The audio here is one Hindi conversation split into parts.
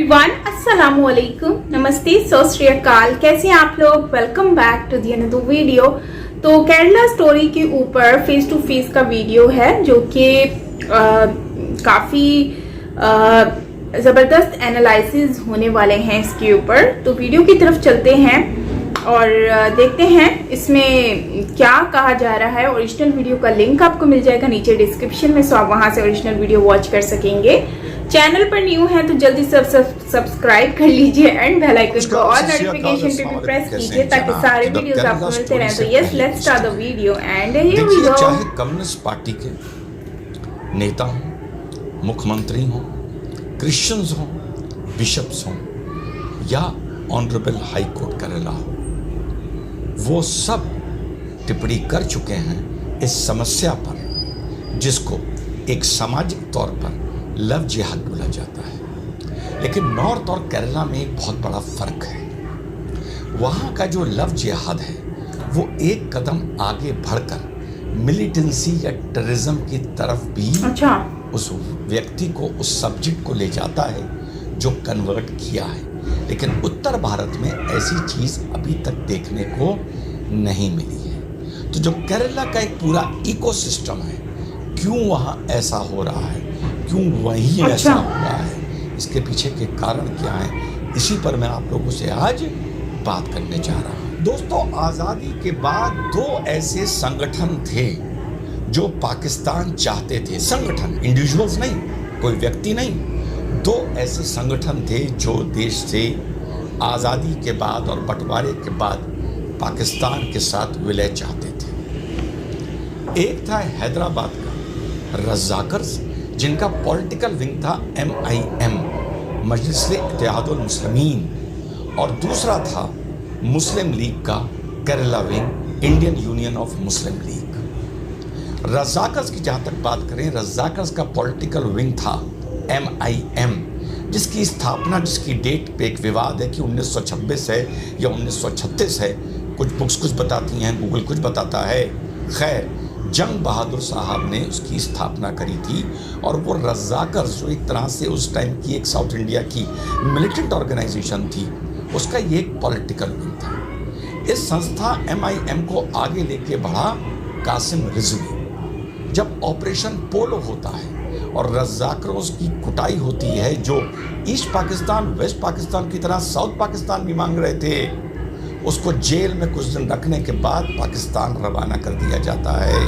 एवरीवन, अस्सलाम वालेकुम, नमस्ते, सत श्री अकाल। कैसे हैं आप लोग? Welcome back to the another video. तो केरला स्टोरी के ऊपर फेस टू फेस का वीडियो है जो कि काफ़ी ज़बरदस्त एनालिसिस होने वाले हैं इसके ऊपर। तो वीडियो की तरफ चलते हैं और देखते हैं इसमें क्या कहा जा रहा है। ओरिजिनल वीडियो का लिंक आपको मिल जाएगा नीचे डिस्क्रिप्शन में, सो आप वहां से ओरिजिनल वीडियो वॉच कर सकेंगे। चैनल पर न्यू है तो जल्दी से सब्सक्राइब कर लीजिए एंड बेल आइकन को ऑल नोटिफिकेशन पे भी प्रेस कीजिए ताकि सारे वीडियोस आपको मिलते रहें। तो yes, let's start the video and here we go. चाहे कम्युनिस्ट पार्टी के नेता हों, मुख्यमंत्री हों, क्रिश्चियंस हों, बिशप्स हों या ऑनरेबल हाई कोर्ट केरला हो, वो सब टिप्पणी कर चुके हैं इस समस्या पर जिसको एक सामाजिक तौर पर लव जिहाद बोला जाता है। लेकिन नॉर्थ और केरला में एक बहुत बड़ा फर्क है। वहाँ का जो लव जिहाद है वो एक कदम आगे बढ़कर मिलिटेंसी या टेररिज्म की तरफ भी उस व्यक्ति को, उस सब्जेक्ट को ले जाता है जो कन्वर्ट किया है। लेकिन उत्तर भारत में ऐसी चीज़ अभी तक देखने को नहीं मिली है। तो जो केरला का एक पूरा इकोसिस्टम है, क्यों वहाँ ऐसा हो रहा है, क्यों वहीं ऐसा हो रहा है, इसके पीछे के कारण क्या है, इसी पर मैं आप लोगों से आज बात करने जा रहा हूँ। दोस्तों, आज़ादी के बाद दो ऐसे संगठन थे जो पाकिस्तान चाहते थे। संगठन, इंडिविजुअल्स नहीं, कोई व्यक्ति नहीं। दो ऐसे संगठन थे जो देश से आज़ादी के बाद और बंटवारे के बाद पाकिस्तान के साथ विलय चाहते थे। एक था हैदराबाद का रज़ाकर्स, जिनका पॉलिटिकल विंग था MIM, मजलिस-ए-इत्तेहादुल मुस्लिमीन, और दूसरा था मुस्लिम लीग का Kerala wing, Indian Union of Muslim League. Razakars की जहाँ तक बात करें, रज़ाकर्स का पॉलिटिकल विंग था MIM, जिसकी स्थापना, जिसकी डेट पे एक विवाद है कि 1926 है या 1936 है। कुछ बुक्स कुछ बताती हैं, गूगल कुछ बताता है। खैर, जंग बहादुर साहब ने उसकी स्थापना करी थी और वो रज़ाकर्स जो एक तरह से उस टाइम की एक साउथ इंडिया की मिलिटेंट ऑर्गेनाइजेशन थी, उसका ये एक पॉलिटिकल विंग था। इस संस्था MIM को आगे लेके बढ़ा कासिम रिजवी। जब ऑपरेशन पोलो होता है और रज़ाकरों की कुटाई होती है, जो ईस्ट पाकिस्तान, वेस्ट पाकिस्तान की तरह साउथ पाकिस्तान भी मांग रहे थे, उसको जेल में कुछ दिन रखने के बाद पाकिस्तान रवाना कर दिया जाता है।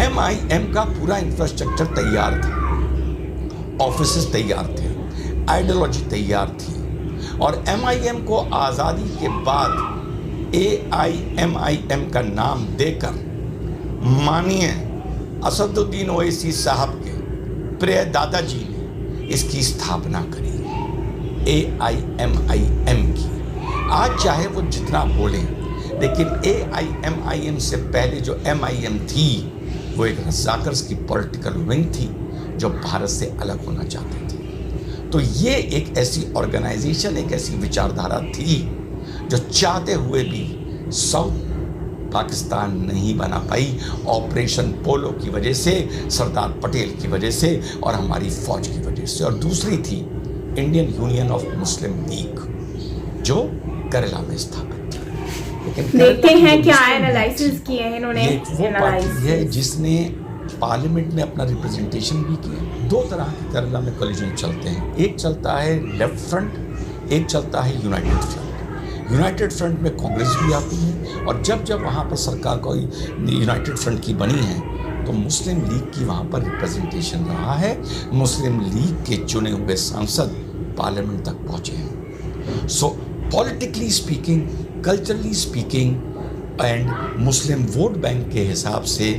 MIM का पूरा इंफ्रास्ट्रक्चर तैयार था, ऑफिसेस तैयार थे, आइडियोलॉजी तैयार थी, और MIM को आज़ादी के बाद AIMIM का नाम देकर मानिए असदुद्दीन ओवैसी साहब के प्रिय दादाजी ने इसकी स्थापना करी, AIMIM की। आज चाहे वो जितना बोलें, लेकिन AIMIM से पहले जो MIM थी वो एक रज़ाकर्स की पॉलिटिकल विंग थी जो भारत से अलग होना चाहते थे। तो ये एक ऐसी ऑर्गेनाइजेशन, एक ऐसी विचारधारा थी जो चाहते हुए भी साउथ पाकिस्तान नहीं बना पाई, ऑपरेशन पोलो की वजह से, सरदार पटेल की वजह से और हमारी फौज की वजह से। और दूसरी थी Indian Union of Muslim league जो केरला में स्थापित थी। लेकिन देखते हैं क्या एनालिसिस किए हैं इन्होंने। वो पार्टी है जिसने पार्लियामेंट में अपना रिप्रेजेंटेशन भी किया। दो तरह के केरला में कोलिजन चलते हैं, एक चलता है लेफ्ट फ्रंट, एक चलता है यूनाइटेड फ्रंट। यूनाइटेड फ्रंट में कांग्रेस भी आती है, और जब जब वहाँ पर सरकार कोई यूनाइटेड फ्रंट की बनी है तो मुस्लिम लीग की वहाँ पर रिप्रेजेंटेशन रहा है। मुस्लिम लीग के चुने हुए सांसद पार्लियामेंट तक पहुँचे हैं। So politically speaking, culturally speaking and Muslim vote bank के हिसाब से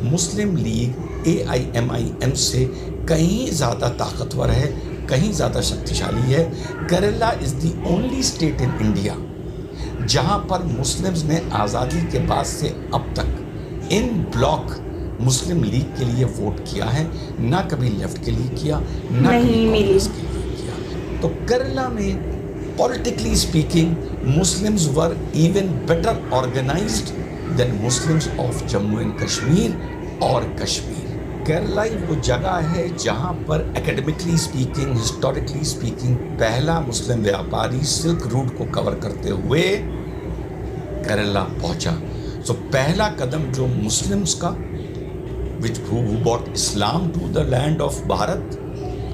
मुस्लिम लीग AIMIM से कहीं ज़्यादा ताकतवर है, कहीं ज़्यादा शक्तिशाली है। Kerala is the only state in India जहाँ पर मुस्लिम्स ने आज़ादी के बाद से अब तक इन ब्लॉक मुस्लिम लीग के लिए वोट किया है, ना कभी लेफ्ट के लिए किया, ना कभी कांग्रेस के लिए किया। तो केरला में politically speaking, Muslims were even better organized than Muslims of Jammu and Kashmir or Kashmir. Kerala वो जगह है जहाँ पर एकेडमिकली स्पीकिंग, हिस्टोरिकली स्पीकिंग, पहला मुस्लिम व्यापारी सिल्क रूट को कवर करते हुए केरला पहुँचा। तो पहला कदम जो मुस्लिम्स का which who bought Islam to the land of Bharat,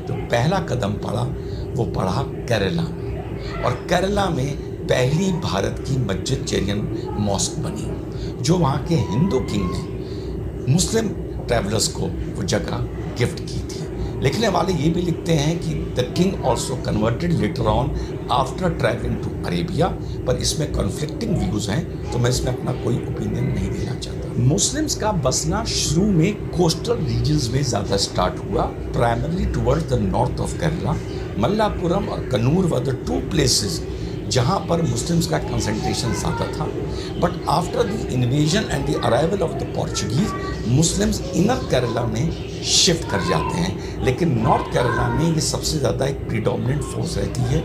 तो पहला कदम पड़ा वो पड़ा केरला में। और केरला में पहली भारत की मस्जिद चेरियन मॉस्क बनी, जो वहाँ के हिंदू किंग ने मुस्लिम ट्रैवलर्स को वो जगह गिफ्ट की थी। लिखने वाले ये भी लिखते हैं कि the king also converted later on after travelling to Arabia, पर इसमें कॉन्फ्लिक्टिंग व्यूज़ हैं, तो मैं इसमें अपना कोई ओपिनियन नहीं देना चाहता। मुस्लिम्स का बसना शुरू में कोस्टल रीजन्स में ज़्यादा स्टार्ट हुआ, primarily toward the north of Kerala. Malappuram और Kannur were the two places जहाँ पर मुस्लिम्स का कंसंट्रेशन ज़्यादा था। But after the invasion and the arrival of the Portuguese, Muslims inner Kerala में शिफ्ट कर जाते हैं, लेकिन नॉर्थ केरला में ये सबसे ज़्यादा एक प्रीडोमिनेंट फोर्स रहती है।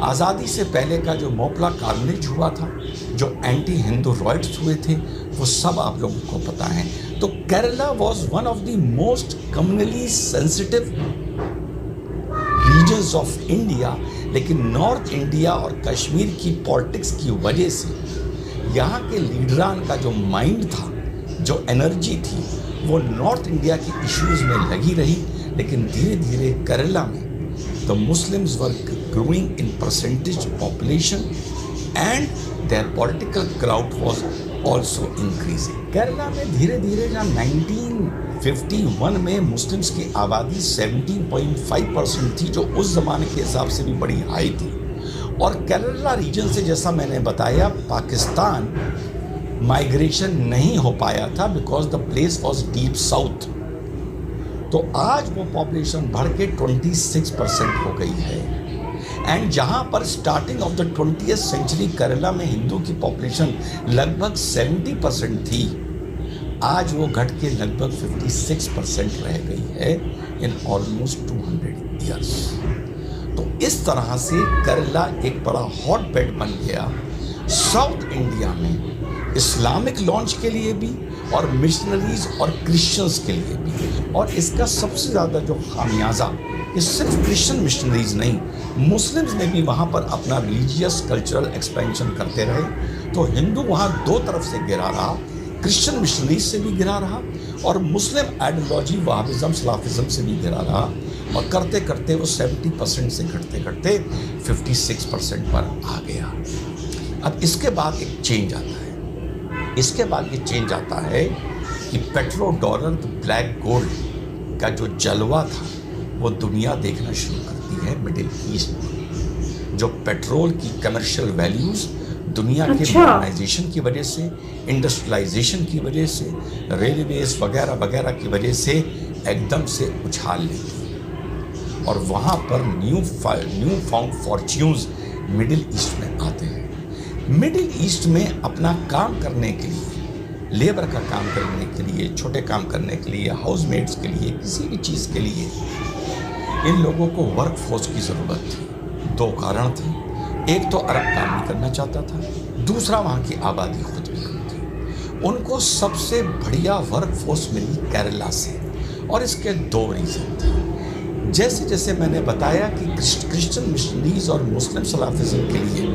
आज़ादी से पहले का जो मोपला कार्नेज हुआ था, जो एंटी हिंदू रॉयट्स हुए थे, वो सब आप लोगों को पता है। तो Kerala was one of the most communally sensitive regions of India, लेकिन नॉर्थ इंडिया और कश्मीर की पॉलिटिक्स की वजह से यहाँ के लीडरान का जो माइंड था, जो एनर्जी थी, वो नॉर्थ इंडिया के इश्यूज़ में लगी रही। लेकिन धीरे धीरे केरला में the Muslims were growing in percentage population and there political crowd was also increasing. Kerala में धीरे धीरे जहाँ 1951 में मुस्लिम्स की आबादी 17.5% थी, जो उस ज़माने के हिसाब से भी बड़ी हाई थी। और केरला रीजन से, जैसा मैंने बताया, पाकिस्तान माइग्रेशन नहीं हो पाया था because the place was deep south. तो आज वो पॉपुलेशन बढ़ के 26% हो गई है। एंड जहाँ पर starting of the 20th century Kerala में हिंदू की पॉपुलेशन लगभग 70% थी, आज वो घट के लगभग 56% रह गई है इन ऑलमोस्ट 200 ईयर्स। तो इस तरह से केरला एक बड़ा हॉट बेड बन गया साउथ इंडिया में, इस्लामिक लॉन्च के लिए भी और मिशनरीज और क्रिश्चियंस के लिए भी। और इसका सबसे ज़्यादा जो खामियाजा, ये सिर्फ क्रिश्चियन मिशनरीज नहीं, मुस्लिम्स ने भी वहाँ पर अपना रिलीजियस कल्चरल एक्सपेंशन करते रहे। तो हिंदू वहाँ दो तरफ से गिरा रहा, क्रिश्चियन मिशनरीज से भी गिरा रहा और मुस्लिम आइडियोलॉजी वहाबिज़म सलाफिज़म से भी गिरा रहा। और करते करते वो 70% से घटते घटते 56% पर आ गया। अब इसके बाद एक चेंज आता है। इसके बाद ये चेंज आता है कि पेट्रो डॉलर, ब्लैक गोल्ड का जो जलवा था, वो दुनिया देखना शुरू करती है मिडिल ईस्ट में। जो पेट्रोल की कमर्शियल वैल्यूज़ दुनिया के मॉडर्नाइजेशन की वजह से, इंडस्ट्रियलाइजेशन की वजह से, रेलवेज वगैरह वगैरह की वजह से एकदम से उछाल लेती है। और वहाँ पर new found fortunes middle east में आते हैं। मिडिल ईस्ट में अपना काम करने के लिए, लेबर का काम करने के लिए, छोटे काम करने के लिए, हाउसमेट्स के लिए, किसी भी चीज़ के लिए इन लोगों को वर्क फोर्स की ज़रूरत थी। दो कारण थे, एक तो अरब काम नहीं करना चाहता था, दूसरा वहाँ की आबादी खुद भी कम थी। उनको सबसे बढ़िया वर्क फोर्स मिली केरला से, और इसके दो रीज़न थे। जैसे जैसे मैंने बताया कि क्रिश्चियन मिशनरीज और मुस्लिम सलाफिज़म के लिए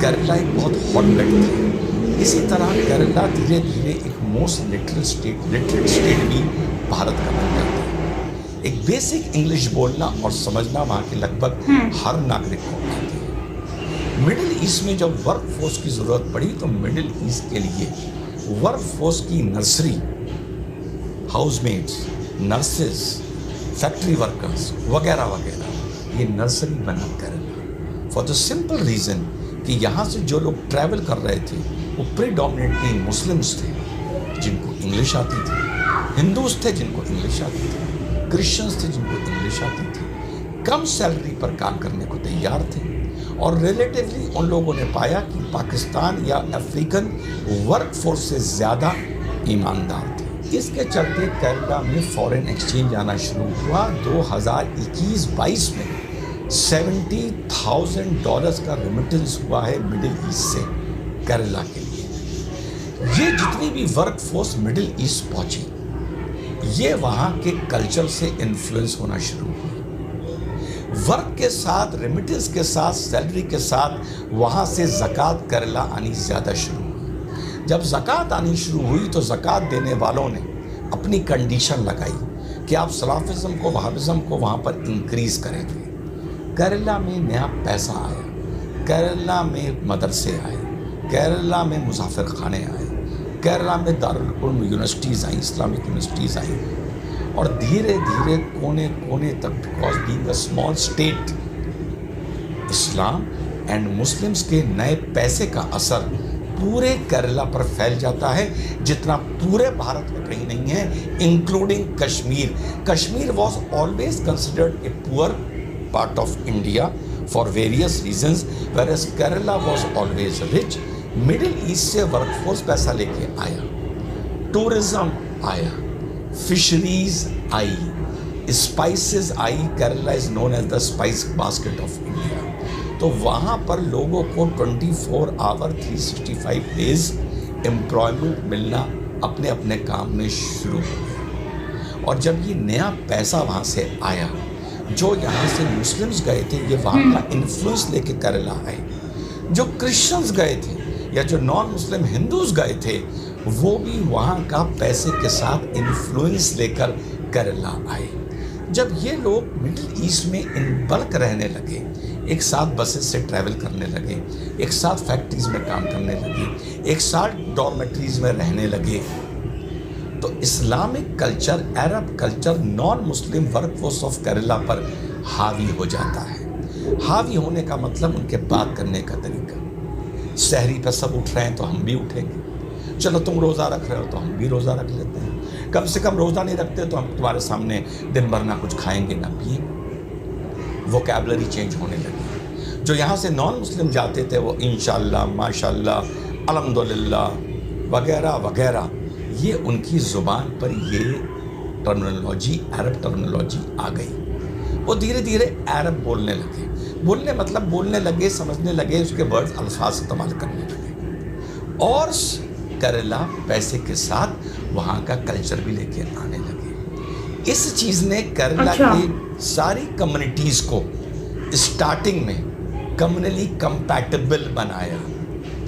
केरला एक बहुत हॉट बेड थी, इसी तरह केरला धीरे धीरे एक मोस्ट लिटरेट स्टेट भी भारत का बन जाता है। एक बेसिक इंग्लिश बोलना और समझना वहाँ के लगभग हर नागरिक को आती है। मिडिल ईस्ट में जब वर्क फोर्स की ज़रूरत पड़ी तो मिडिल ईस्ट के लिए वर्क फोर्स की nursery, housemates, nurses, factory workers वगैरह वगैरह, ये नर्सरी बना Kerala for the simple reason कि यहाँ से जो लोग ट्रैवल कर रहे थे वो प्रीडोमिनेटली मुस्लिम्स थे जिनको इंग्लिश आती थी, हिंदूज थे जिनको इंग्लिश आती थी, क्रिश्चियंस थे जिनको इंग्लिश आती थी, कम सैलरी पर काम करने को तैयार थे। और रिलेटिवली उन लोगों ने पाया कि पाकिस्तान या अफ्रीकन वर्क फोर्स से ज़्यादा ईमानदार थे। इसके चलते केरला में फॉरेन एक्सचेंज आना शुरू हुआ। 2021-22 में $70,000 का रेमिटेंस हुआ है मिडिल ईस्ट से केरला के लिए। ये जितनी भी वर्क फोर्स मिडिल ईस्ट पहुंची, ये वहाँ के कल्चर से इन्फ्लुएंस होना शुरू हुआ। वर्क के साथ, रेमिटेंस के साथ, सैलरी के साथ वहाँ से ज़कात केरला आनी ज़्यादा शुरू हुई। जब ज़कात आनी शुरू हुई तो ज़कात देने वालों ने अपनी कंडीशन लगाई कि आप सलाफिज़म को, वहाबिज़म को वहाँ पर इंक्रीज़ करेंगे। केरला में नया पैसा आया, केरला में मदरसे आए, केरला में मुसाफिर खाने आए, केरला में दारुल उलूम यूनिवर्सिटीज़ आई, इस्लामिक यूनिवर्सिटीज़ आई, और धीरे धीरे कोने कोने तक, because being a small state, Islam and Muslims के नए पैसे का असर पूरे केरला पर फैल जाता है, जितना पूरे भारत में कहीं नहीं है, including Kashmir. Kashmir was always considered a poor part of India for various reasons, whereas Kerala was always rich. Middle east से वर्कफोर्स पैसा लेके आया, टूरिज्म आया, फिशरीज आई, स्पाइसेस आई। Kerala is known as the spice basket of India. तो वहाँ पर लोगों को 24 आवर 365 डेज एम्प्लॉयमेंट मिलना अपने अपने काम में शुरू हो गया। और जब ये नया पैसा वहाँ से आया, जो यहाँ से मुस्लिम्स गए थे ये वहाँ का इन्फ्लुएंस लेके केरला आए, जो क्रिश्चियंस गए थे या जो नॉन मुस्लिम हिंदूज गए थे वो भी वहाँ का पैसे के साथ इन्फ्लुएंस लेकर केरला आए। जब ये लोग मिडिल ईस्ट में इन बल्क रहने लगे, एक साथ बसेस से ट्रैवल करने लगे, एक साथ फैक्ट्रीज में काम करने लगे, एक साथ डॉर्मेटरीज में रहने लगे, तो Islamic culture, Arab culture non Muslim workforce of Kerala पर हावी हो जाता है। हावी होने का मतलब उनके बात करने का तरीका। सहरी पर सब उठ रहे हैं तो हम भी उठेंगे, चलो तुम रोज़ा रख रहे हो तो हम भी रोज़ा रख लेते हैं, कम से कम रोज़ा नहीं रखते तो हम तुम्हारे सामने दिन भर ना कुछ खाएंगे ना पिएंगे। वोकैबलरी चेंज होने लगी। जो यहाँ से नॉन मुस्लिम जाते थे वो इंशाअल्लाह, माशाअल्लाह, अल्हम्दुलिल्लाह वगैरह वगैरह, ये उनकी ज़ुबान पर ये टर्मिनोलॉजी, अरब टर्मिनोलॉजी आ गई। वो धीरे धीरे अरब बोलने लगे। बोलने मतलब बोलने लगे, समझने लगे, उसके वर्ड्स अल्फाज इस्तेमाल करने लगे। और केरला पैसे के साथ वहाँ का कल्चर भी लेके आने लगे। इस चीज़ ने केरला की सारी कम्युनिटीज़ को स्टार्टिंग में कम्युनली कंपैटिबल बनाया।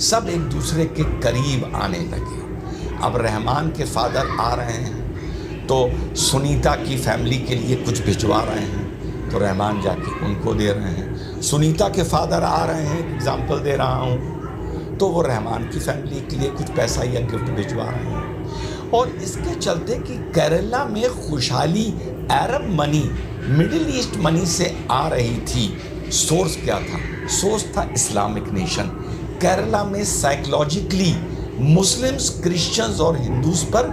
सब एक दूसरे के करीब आने लगे। अब रहमान के फादर आ रहे हैं तो सुनीता की फैमिली के लिए कुछ भिजवा रहे हैं तो रहमान जाके उनको दे रहे हैं। सुनीता के फादर आ रहे हैं, एग्जाम्पल दे रहा हूँ, तो वो रहमान की फैमिली के लिए कुछ पैसा या गिफ्ट भिजवा रहे हैं। और इसके चलते कि केरला में खुशहाली अरब मनी, मिडिल ईस्ट मनी से आ रही थी। सोर्स क्या था? सोर्स था इस्लामिक नेशन। केरला में साइकोलॉजिकली मुस्लिम्स, क्रिश्चियंस और हिंदूज पर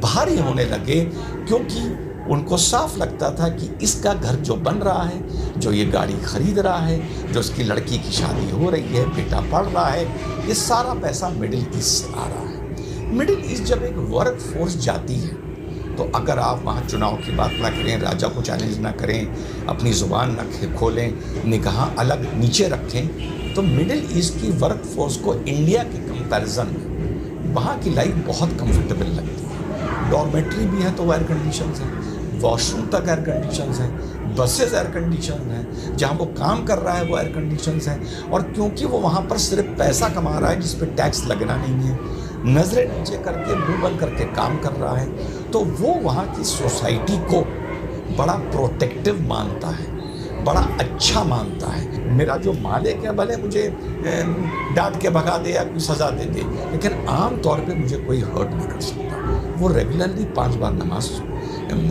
भारी होने लगे, क्योंकि उनको साफ लगता था कि इसका घर जो बन रहा है, जो ये गाड़ी खरीद रहा है, जो उसकी लड़की की शादी हो रही है, बेटा पढ़ रहा है, ये सारा पैसा मिडिल ईस्ट से आ रहा है। मिडिल ईस्ट जब एक वर्क फोर्स जाती है तो अगर आप वहाँ चुनाव की बात ना करें, राजा को चैलेंज ना करें, अपनी ज़ुबान ना खोलें, निगाह अलग नीचे रखें, तो मिडिल ईस्ट की वर्क फोर्स को इंडिया के कंपैरिजन में वहाँ की लाइफ बहुत कंफर्टेबल लगती है। डॉर्मेट्री भी है तो एयर कंडीशन है, वॉशरूम तक एयर कंडीशन है, बसेस एयर कंडीशन है, जहाँ वो काम कर रहा है वो एयर कंडीशन है। और क्योंकि वो वहाँ पर सिर्फ पैसा कमा रहा है जिस पर टैक्स लगना नहीं है, नजरें नीचे करके मुंह बंद करके काम कर रहा है, तो वो वहाँ की सोसाइटी को बड़ा प्रोटेक्टिव मानता है, बड़ा अच्छा मानता है। मेरा जो मालिक है भले मुझे डांट के भगा दे या कोई सज़ा दे दे, लेकिन आम तौर पे मुझे कोई हर्ट नहीं कर सकता। वो रेगुलरली 5 बार नमाज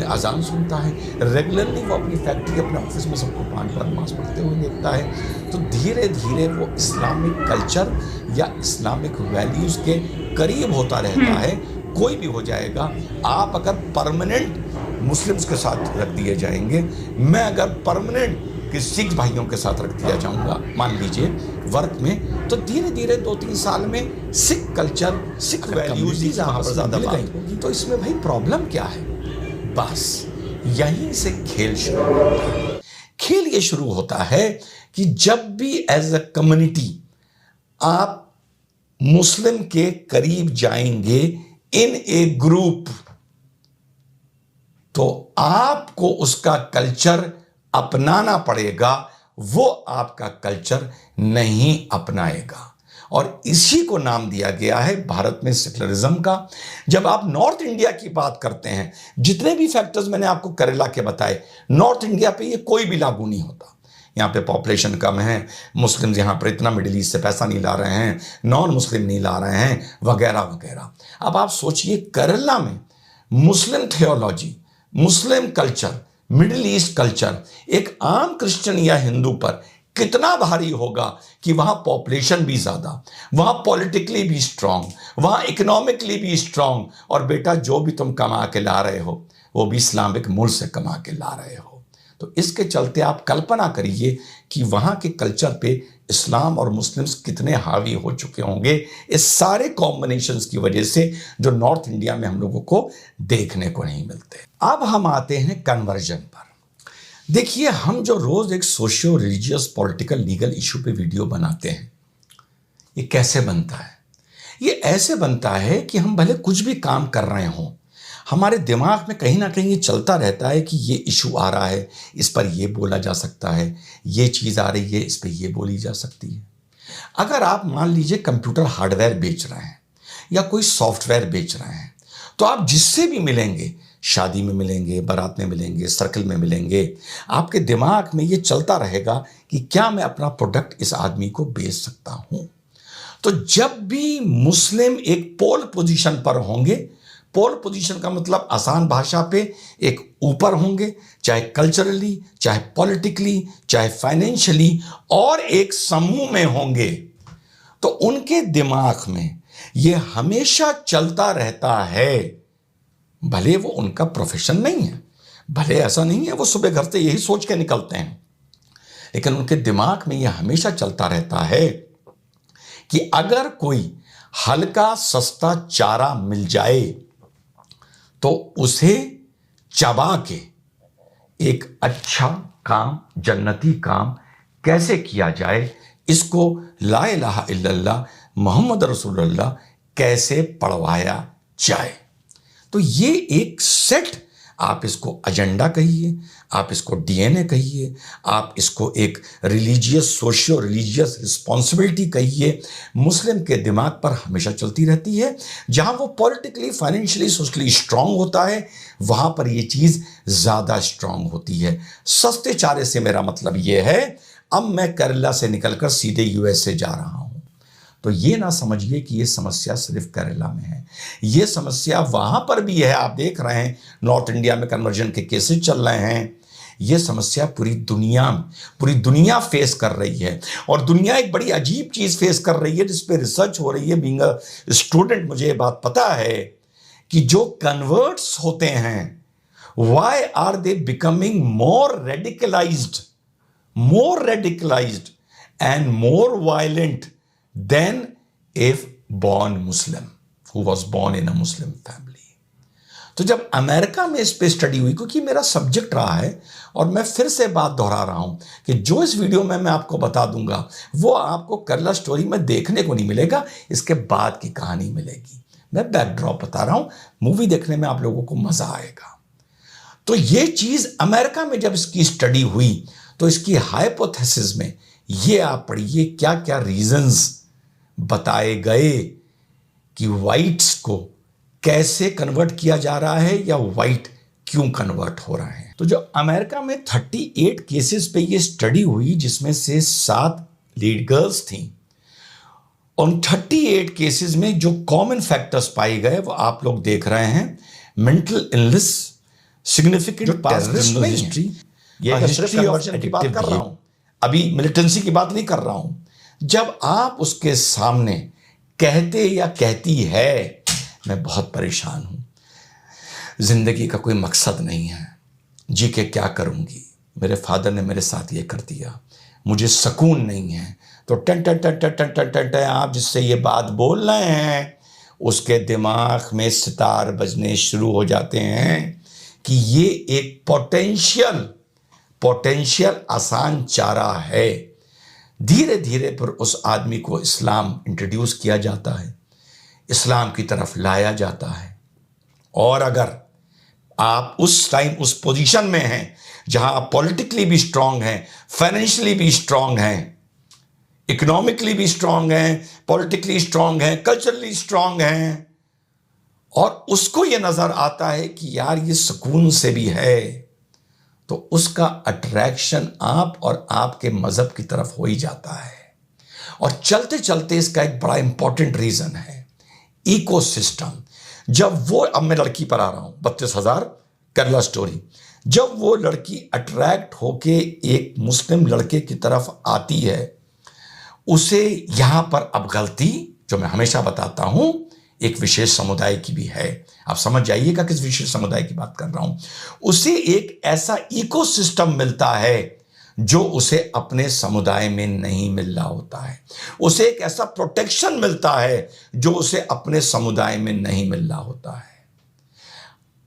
अजान सुनता है, रेगुलरली वो अपनी फैक्ट्री, अपने ऑफिस में सबको 5 बार नमाज पढ़ते हुए देखता है। तो धीरे धीरे वो इस्लामिक कल्चर या इस्लामिक वैल्यूज़ के करीब होता रहता है। कोई भी हो जाएगा। आप अगर परमानेंट मुस्लिम्स के साथ रख दिए जाएंगे, मैं अगर परमानेंट कि सिख भाइयों के साथ रख दिया जाऊंगा, मान लीजिए वर्क में, तो धीरे धीरे 2-3 साल में सिख कल्चर, सिख वैल्यूज ही वहाँ पर ज़्यादा बात होगी। तो इसमें भाई प्रॉब्लम क्या है? बस यहीं से खेल शुरू होता है। खेल ये शुरू होता है कि जब भी एज अ कम्युनिटी आप मुस्लिम के करीब जाएंगे इन ए ग्रुप, तो आपको उसका कल्चर अपनाना पड़ेगा, वो आपका कल्चर नहीं अपनाएगा। और इसी को नाम दिया गया है भारत में सेकुलरिज्म का। जब आप नॉर्थ इंडिया की बात करते हैं, जितने भी फैक्टर्स मैंने आपको केरला के बताए, नॉर्थ इंडिया पे ये कोई भी लागू नहीं होता। यहाँ पे पॉपुलेशन कम है, मुस्लिम्स यहाँ पर इतना मिडिल ईस्ट से पैसा नहीं ला रहे हैं, नॉन मुस्लिम नहीं ला रहे हैं, वगैरह वगैरह। अब आप सोचिए केरला में मुस्लिम theology, Muslim culture, middle east culture एक आम क्रिश्चियन या हिंदू पर कितना भारी होगा कि वहां पॉपुलेशन भी ज्यादा, वहां पॉलिटिकली भी स्ट्रांग, वहां इकोनॉमिकली भी स्ट्रांग, और बेटा जो भी तुम कमा के ला रहे हो वो भी इस्लामिक मुल्क से कमा के ला रहे हो। तो इसके चलते आप कल्पना करिए कि वहां के कल्चर पे इस्लाम और मुस्लिम्स कितने हावी हो चुके होंगे इस सारे कॉम्बिनेशंस की वजह से, जो नॉर्थ इंडिया में हम लोगों को देखने को नहीं मिलते। अब हम आते हैं कन्वर्जन पर। देखिए, हम जो रोज एक socio religious political legal issue पे वीडियो बनाते हैं, ये कैसे बनता है? ये ऐसे बनता है कि हम भले कुछ भी काम कर रहे हों, हमारे दिमाग में कहीं ना कहीं ये चलता रहता है कि ये इशू आ रहा है, इस पर ये बोला जा सकता है, ये चीज़ आ रही है, इस पर ये बोली जा सकती है। अगर आप मान लीजिए कंप्यूटर हार्डवेयर बेच रहे हैं या कोई सॉफ्टवेयर बेच रहे हैं, तो आप जिससे भी मिलेंगे, शादी में मिलेंगे, बारात में मिलेंगे, सर्कल में मिलेंगे, आपके दिमाग में ये चलता रहेगा कि क्या मैं अपना प्रोडक्ट इस आदमी को बेच सकता हूं। तो जब भी मुस्लिम एक पोल पोजीशन पर होंगे, पोल पोजीशन का मतलब आसान भाषा पे एक ऊपर होंगे, चाहे कल्चरली, चाहे पॉलिटिकली, चाहे फाइनेंशियली, और एक समूह में होंगे, तो उनके दिमाग में ये हमेशा चलता रहता है, भले वो उनका प्रोफेशन नहीं है, भले ऐसा नहीं है वो सुबह घर से यही सोच के निकलते हैं, लेकिन उनके दिमाग में यह हमेशा चलता रहता है कि अगर कोई हल्का सस्ता चारा मिल जाए तो उसे चबा के एक अच्छा काम, जन्नती काम कैसे किया जाए, इसको ला इलाहा इल्लल्लाह मोहम्मद रसूलुल्लाह कैसे पढ़वाया जाए। तो ये एक सेट, आप इसको एजेंडा कहिए, आप इसको डीएनए कहिए, आप इसको एक रिलीजियस, सोशियो रिलीजियस रिस्पॉन्सिबिलिटी कहिए, मुस्लिम के दिमाग पर हमेशा चलती रहती है। जहां वो पॉलिटिकली, फाइनेंशियली, सोशली स्ट्रांग होता है, वहां पर ये चीज ज्यादा स्ट्रांग होती है। सस्ते चारे से मेरा मतलब ये है, अब मैं केरला से निकलकर सीधे यूएसए जा रहा हूं, तो ये ना समझिए कि ये समस्या सिर्फ केरला में है, ये समस्या वहां पर भी है। आप देख रहे हैं नॉर्थ इंडिया में कन्वर्जन के केसेस चल रहे हैं, ये समस्या पूरी दुनिया फेस कर रही है। और दुनिया एक बड़ी अजीब चीज फेस कर रही है जिस पे रिसर्च हो रही है। बीइंग अ स्टूडेंट मुझे ये बात पता है कि जो कन्वर्ट्स होते हैं, why are they becoming more radicalized and more violent than if born Muslim, who was born in a Muslim family. तो जब अमेरिका में इस पे स्टडी हुई, क्योंकि मेरा सब्जेक्ट रहा है, और मैं फिर से बात दोहरा रहा हूं कि जो इस वीडियो में मैं आपको बता दूंगा वो आपको केरला स्टोरी में देखने को नहीं मिलेगा, इसके बाद की कहानी मिलेगी। मैं बैकड्रॉप बता रहा हूं, मूवी देखने में आप लोगों को मजा आएगा। तो ये चीज अमेरिका में जब इसकी स्टडी हुई तो इसकी हाइपोथेसिस में ये आप पढ़िए क्या क्या रीजंस बताए गए कि वाइट्स को कैसे कन्वर्ट किया जा रहा है या वाइट क्यों कन्वर्ट हो रहे हैं। तो जो अमेरिका में 38 केसेस पे ये स्टडी हुई, जिसमें से 7 लीड गर्ल्स थी, उन 38 केसेस में जो कॉमन फैक्टर्स पाए गए वो आप लोग देख रहे हैं। Mental illness, significant past criminal history, ये हिस्ट्री ऑफ की बात कर रहा हूं, अभी मिलिटेंसी की बात नहीं कर रहा हूं। जब आप उसके सामने कहते या कहती है मैं बहुत परेशान हूं, जिंदगी का कोई मकसद नहीं है, जी के क्या करूंगी, मेरे फादर ने मेरे साथ ये कर दिया, मुझे सुकून नहीं है, तो टन टन टन टन टन टन टन टन आप जिससे ये बात बोल रहे हैं उसके दिमाग में सितार बजने शुरू हो जाते हैं कि ये एक पोटेंशियल आसान चारा है। धीरे धीरे फिर उस आदमी को इस्लाम इंट्रोड्यूस किया जाता है, इस्लाम की तरफ लाया जाता है। और अगर आप उस टाइम उस पोजीशन में हैं जहां आप पॉलिटिकली भी स्ट्रांग हैं, फाइनेंशियली भी स्ट्रांग हैं, इकोनॉमिकली भी स्ट्रांग हैं, पॉलिटिकली स्ट्रांग हैं, कल्चरली स्ट्रांग हैं, और उसको यह नजर आता है कि यार ये सुकून से भी है, तो उसका अट्रैक्शन आप और आपके मजहब की तरफ हो ही जाता है। और चलते चलते इसका एक बड़ा इंपॉर्टेंट रीजन है इकोसिस्टम। जब वो, अब मैं लड़की पर आ रहा हूं, 32,000 केरला स्टोरी, जब वो लड़की अट्रैक्ट होके एक मुस्लिम लड़के की तरफ आती है, उसे यहां पर अब गलती, जो मैं हमेशा बताता हूं, एक विशेष समुदाय की भी है। आप समझ जाइएगा किस विशेष समुदाय की बात कर रहा हूं। उसे एक ऐसा इकोसिस्टम मिलता है जो उसे अपने समुदाय में नहीं मिल रहा होता है। उसे एक ऐसा प्रोटेक्शन मिलता है जो उसे अपने समुदाय में नहीं मिल रहा होता है।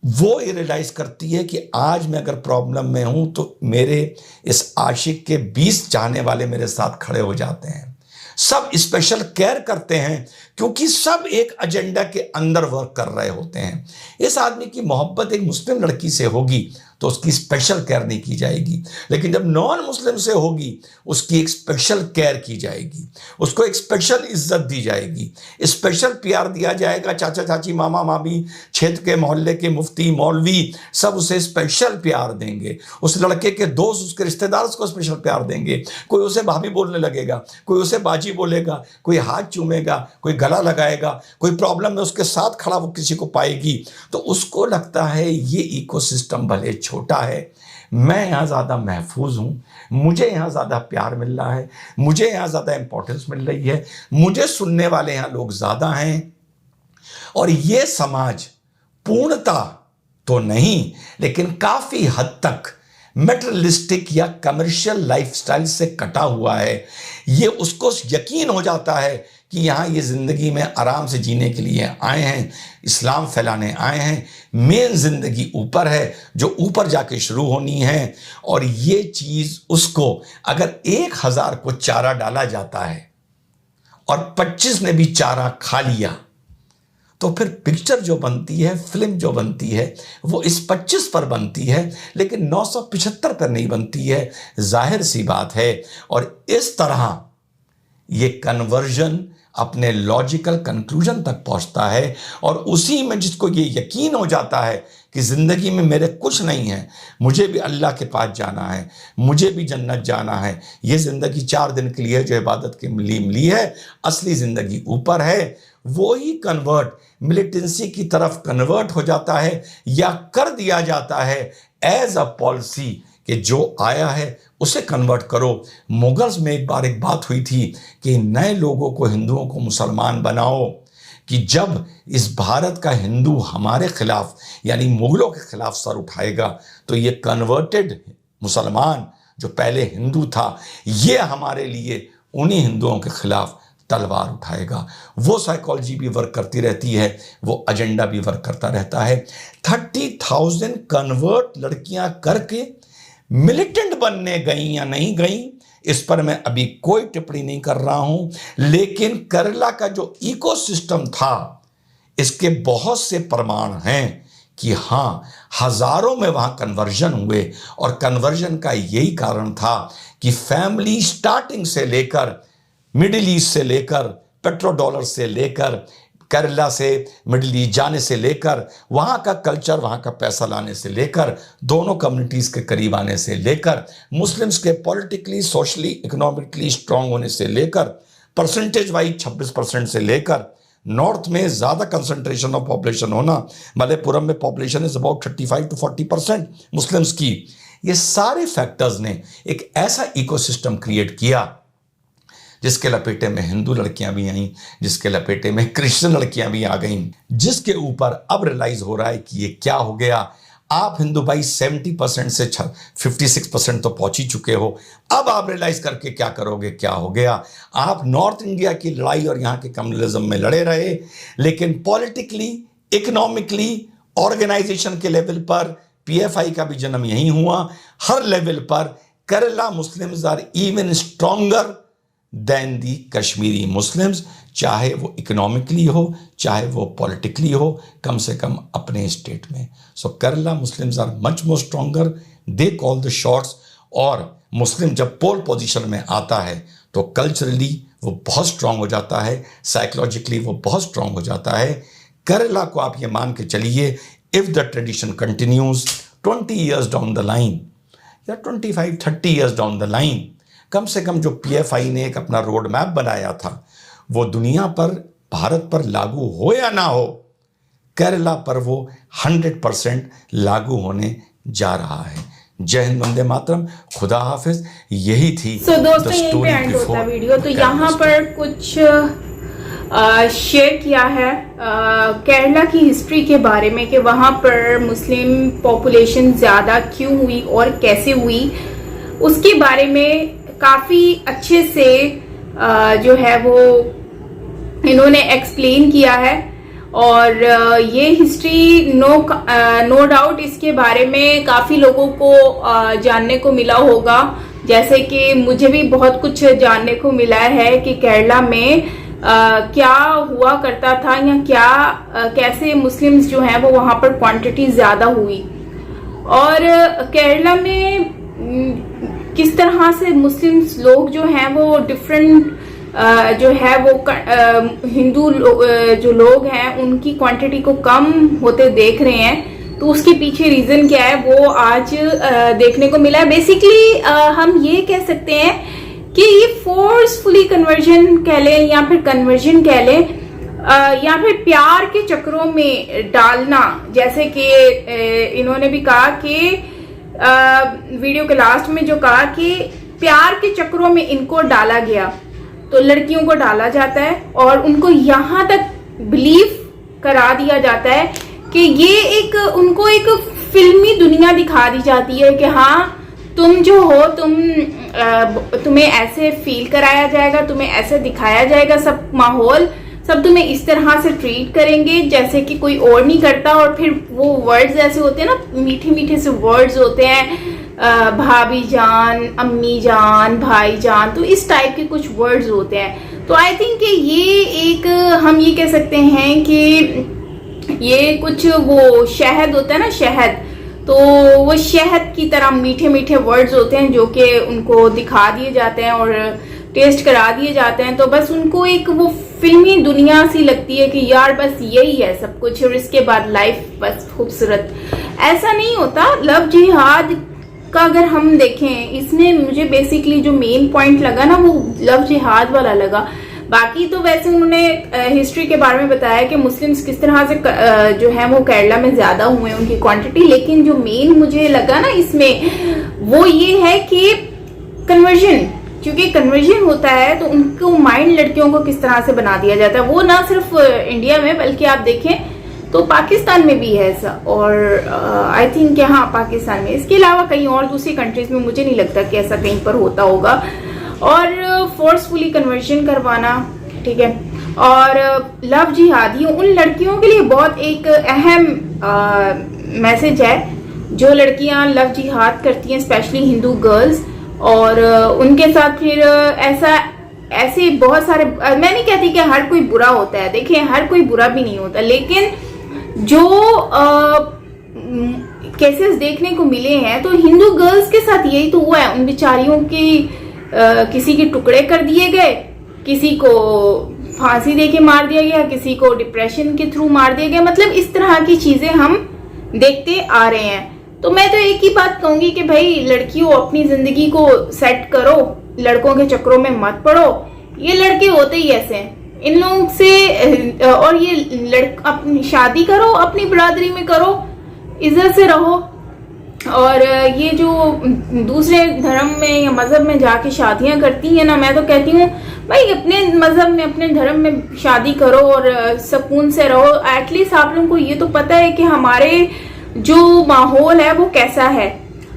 वो ये रियलाइज करती है कि आज मैं अगर प्रॉब्लम में हूं तो मेरे इस आशिक के 20 चाहने वाले मेरे साथ खड़े हो जाते हैं, सब स्पेशल केयर करते हैं, क्योंकि सब एक एजेंडा के अंदर वर्क कर रहे होते हैं। इस आदमी की मोहब्बत एक मुस्लिम लड़की से होगी तो उसकी स्पेशल केयर नहीं की जाएगी, लेकिन जब नॉन मुस्लिम से होगी उसकी एक स्पेशल केयर की जाएगी, उसको एक स्पेशल इज्जत दी जाएगी, स्पेशल प्यार दिया जाएगा। चाचा चाची, मामा मामी, क्षेत्र के मोहल्ले के मुफ्ती मौलवी सब उसे स्पेशल प्यार देंगे। उस लड़के के दोस्त, उसके रिश्तेदार उसको स्पेशल प्यार देंगे। कोई उसे भाभी बोलने लगेगा, कोई उसे बाजी बोलेगा, कोई हाथ चूमेगा, कोई गला लगाएगा, कोई प्रॉब्लम में उसके साथ खड़ा वो किसी को पाएगी। तो उसको लगता है ये इकोसिस्टम भले छोटा है, मैं यहां ज्यादा महफूज हूं, मुझे यहां ज्यादा प्यार मिल रहा है, मुझे यहां ज्यादा इंपॉर्टेंस मिल रही है, मुझे सुनने वाले यहां लोग ज्यादा हैं। और ये समाज पूर्णता तो नहीं, लेकिन काफी हद तक मेटेरियलिस्टिक या कमर्शियल लाइफस्टाइल से कटा हुआ है। ये उसको यकीन हो जाता है कि यहाँ ये ज़िंदगी में आराम से जीने के लिए आए हैं, इस्लाम फैलाने आए हैं, मेन ज़िंदगी ऊपर है जो ऊपर जाके शुरू होनी है। और ये चीज़ उसको, अगर 1,000 को चारा डाला जाता है और 25 ने भी चारा खा लिया, तो फिर पिक्चर जो बनती है, फिल्म जो बनती है, वो इस 25 पर बनती है, लेकिन 975 पर नहीं बनती है। जाहिर सी बात है। और इस तरह ये कन्वर्जन अपने लॉजिकल कंक्लूजन तक पहुंचता है, और उसी में जिसको ये यकीन हो जाता है कि ज़िंदगी में मेरे कुछ नहीं है, मुझे भी अल्लाह के पास जाना है, मुझे भी जन्नत जाना है, ये ज़िंदगी 4 दिन के लिए जो इबादत के लिए मिली है, असली ज़िंदगी ऊपर है, वो ही कन्वर्ट मिलिटेंसी की तरफ कन्वर्ट हो जाता है, या कर दिया जाता है एज अ पॉलिसी कि जो आया है उसे कन्वर्ट करो। मुगल्स में एक बार एक बात हुई थी कि नए लोगों को, हिंदुओं को मुसलमान बनाओ, कि जब इस भारत का हिंदू हमारे खिलाफ यानी मुगलों के खिलाफ सर उठाएगा तो ये कन्वर्टेड मुसलमान जो पहले हिंदू था, ये हमारे लिए उन्हीं हिंदुओं के खिलाफ तलवार उठाएगा। वो साइकोलॉजी भी वर्क करती रहती है, वो एजेंडा भी वर्क करता रहता है। 30,000 कन्वर्ट लड़कियां करके मिलिटेंट बनने गई या नहीं गई, इस पर मैं अभी कोई टिप्पणी नहीं कर रहा हूं, लेकिन केरला का जो इकोसिस्टम था, इसके बहुत से प्रमाण हैं कि हाँ, हजारों में वहां कन्वर्जन हुए। और कन्वर्जन का यही कारण था कि फैमिली स्टार्टिंग से लेकर, मिडिल ईस्ट से लेकर, पेट्रो डॉलर से लेकर, केरला से मिडिल ईस्ट जाने से लेकर, वहाँ का कल्चर, वहाँ का पैसा लाने से लेकर, दोनों कम्युनिटीज़ के करीब आने से लेकर, मुस्लिम्स के पॉलिटिकली, सोशली, इकोनॉमिकली स्ट्रांग होने से लेकर, परसेंटेज वाइज 26% से लेकर, नॉर्थ में ज़्यादा कंसंट्रेशन ऑफ पॉपुलेशन होना, मलयपुरम में population is about 35 to 40% Muslims की। ये सारे फैक्टर्स ने एक ऐसा इकोसिस्टम क्रिएट किया जिसके लपेटे में हिंदू लड़कियां भी आईं, जिसके लपेटे में क्रिश्चियन लड़कियां भी आ गईं, जिसके ऊपर अब रियलाइज हो रहा है कि ये क्या हो गया। आप हिंदू भाई 70% से 56% तो पहुंच ही चुके हो। अब आप रियलाइज करके क्या करोगे, क्या हो गया। आप नॉर्थ इंडिया की लड़ाई और यहाँ के कम्युनलिज्म में लड़े रहे, लेकिन पॉलिटिकली, इकोनॉमिकली, ऑर्गेनाइजेशन के लेवल पर PFI का भी जन्म यहीं हुआ। हर लेवल पर Kerala Muslims are even stronger than the Kashmiri Muslims, चाहे वो इकोनॉमिकली हो चाहे वो पॉलिटिकली हो, कम से कम अपने स्टेट में। So Kerala Muslims are much more stronger, they call the shots. और मुस्लिम जब पोल पोजीशन में आता है तो कल्चरली वो बहुत स्ट्रांग हो जाता है, साइकोलॉजिकली वो बहुत स्ट्रांग हो जाता है। केरला को आप ये मान के चलिए, if the tradition continues 20 years down the line या 25-30 years डाउन द लाइन, कम से कम जो PFI ने एक अपना रोड मैप बनाया था वो दुनिया पर, भारत पर लागू हो या ना हो, केरला पर वो 100% लागू होने जा रहा है। जय हिंद, वंदे मातरम, खुदा हाफिज। यही थी दोस्तों यहीं पे एंड होता वीडियो। तो यहाँ पर कुछ शेयर किया है केरला की हिस्ट्री के बारे में कि वहाँ पर मुस्लिम पॉपुलेशन ज़्यादा क्यों हुई और कैसे हुई, उसके बारे में काफ़ी अच्छे से जो है वो इन्होंने एक्सप्लेन किया है। और ये हिस्ट्री नो डाउट इसके बारे में काफ़ी लोगों को जानने को मिला होगा, जैसे कि मुझे भी बहुत कुछ जानने को मिला है कि केरला में क्या हुआ करता था या क्या कैसे मुस्लिम्स जो हैं वो वहाँ पर क्वांटिटी ज़्यादा हुई, और केरला में किस तरह से मुस्लिम्स लोग जो हैं वो डिफरेंट जो है वो हिंदू जो लोग हैं उनकी क्वांटिटी को कम होते देख रहे हैं। तो उसके पीछे रीजन क्या है वो आज देखने को मिला है। बेसिकली हम ये कह सकते हैं कि ये फोर्सफुली कन्वर्जन कह लें या फिर कन्वर्जन कह लें या फिर प्यार के चक्रों में डालना, जैसे कि इन्होंने भी कहा कि वीडियो के लास्ट में जो कहा कि प्यार के चक्रों में इनको डाला गया, तो लड़कियों को डाला जाता है और उनको यहाँ तक बिलीव करा दिया जाता है कि ये एक उनको एक फिल्मी दुनिया दिखा दी जाती है कि हाँ तुम जो हो तुम्हें ऐसे फील कराया जाएगा, तुम्हें ऐसे दिखाया जाएगा, सब माहौल सब तुम्हें इस तरह से ट्रीट करेंगे जैसे कि कोई और नहीं करता। और फिर वो वर्ड्स ऐसे होते हैं ना, मीठे मीठे से वर्ड्स होते हैं, भाभी जान, अम्मी जान, भाई जान, तो इस टाइप के कुछ वर्ड्स होते हैं। तो आई थिंक कि ये एक हम ये कह सकते हैं कि ये कुछ वो शहद होता है ना, शहद, तो वो शहद की तरह मीठे मीठे वर्ड्स होते हैं जो कि उनको दिखा दिए जाते हैं और टेस्ट करा दिए जाते हैं। तो बस उनको एक वो फिल्मी दुनिया सी लगती है कि यार बस यही है सब कुछ और इसके बाद लाइफ बस खूबसूरत। ऐसा नहीं होता। लव जिहाद का अगर हम देखें, इसमें मुझे बेसिकली जो मेन पॉइंट लगा ना वो लव जिहाद वाला लगा। बाकी तो वैसे उन्होंने हिस्ट्री के बारे में बताया कि मुस्लिम्स किस तरह से जो है वो केरला में ज्यादा हुए उनकी क्वांटिटी, लेकिन जो मेन मुझे लगा ना इसमें वो ये है कि कन्वर्जन, क्योंकि कन्वर्जन होता है तो उनको माइंड लड़कियों को किस तरह से बना दिया जाता है। वो ना सिर्फ इंडिया में बल्कि आप देखें तो पाकिस्तान में भी है ऐसा, और आई थिंक कि हाँ पाकिस्तान में, इसके अलावा कहीं और दूसरी कंट्रीज में मुझे नहीं लगता कि ऐसा कहीं पर होता होगा। और फोर्सफुली कन्वर्जन करवाना, ठीक है, और लव जिहादी उन लड़कियों के लिए बहुत एक अहम मैसेज है जो लड़कियां लव जिहाद करती हैं, स्पेशली हिंदू गर्ल्स, और उनके साथ फिर ऐसे बहुत सारे, मैं नहीं कहती कि हर कोई बुरा होता है, देखिए हर कोई बुरा भी नहीं होता, लेकिन जो केसेस देखने को मिले हैं तो हिंदू गर्ल्स के साथ यही तो हुआ है। उन बेचारियों की किसी के टुकड़े कर दिए गए, किसी को फांसी देके मार दिया गया, किसी को डिप्रेशन के थ्रू मार दिया गया, मतलब इस तरह की चीजें हम देखते आ रहे हैं। तो मैं तो एक ही बात कहूंगी कि भाई लड़कियों अपनी जिंदगी को सेट करो, लड़कों के चक्रों में मत पड़ो। ये लड़के होते ही ऐसे हैं, इन लोगों से, और ये अपनी शादी करो, अपनी बिरादरी में करो, इज्जत से रहो। और ये जो दूसरे धर्म में या मजहब में जाके शादियां करती हैं ना, मैं तो कहती हूँ भाई अपने मजहब में अपने धर्म में शादी करो और सुकून से रहो। एटलीस्ट आप लोगों को ये तो पता है कि हमारे जो माहौल है वो कैसा है,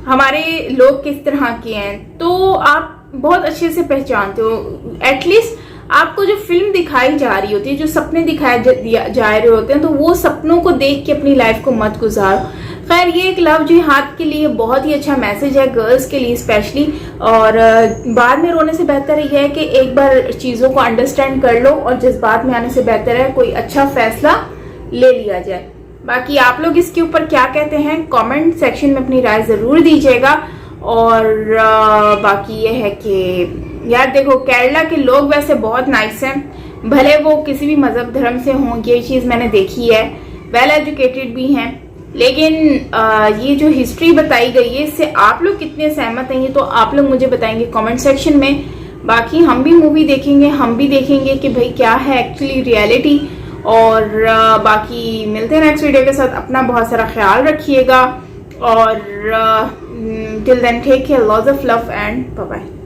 हमारे लोग किस तरह के हैं, तो आप बहुत अच्छे से पहचानते हो। एटलीस्ट आपको जो फिल्म दिखाई जा रही होती है, जो सपने दिखाए जा रहे होते हैं, तो वो सपनों को देख के अपनी लाइफ को मत गुजारो। खैर ये एक लव जिहाद के लिए बहुत ही अच्छा मैसेज है, गर्ल्स के लिए स्पेशली। और बाद में रोने से बेहतर ये है कि एक बार चीज़ों को अंडरस्टैंड कर लो और जज्बात में आने से बेहतर है कोई अच्छा फैसला ले लिया जाए। बाकी आप लोग इसके ऊपर क्या कहते हैं कमेंट सेक्शन में अपनी राय ज़रूर दीजिएगा। और बाकी ये है कि यार देखो, केरला के लोग वैसे बहुत नाइस हैं, भले वो किसी भी मज़हब धर्म से हों, ये चीज़ मैंने देखी है, वेल एजुकेटेड भी हैं। लेकिन ये जो हिस्ट्री बताई गई है इससे आप लोग कितने सहमत हैं ये तो आप लोग मुझे बताएंगे कमेंट सेक्शन में। बाकी हम भी मूवी देखेंगे, हम भी देखेंगे कि भाई क्या है एक्चुअली रियलिटी। और बाकी मिलते हैं नेक्स्ट वीडियो के साथ। अपना बहुत सारा ख्याल रखिएगा और till then take care, lots of love and bye bye.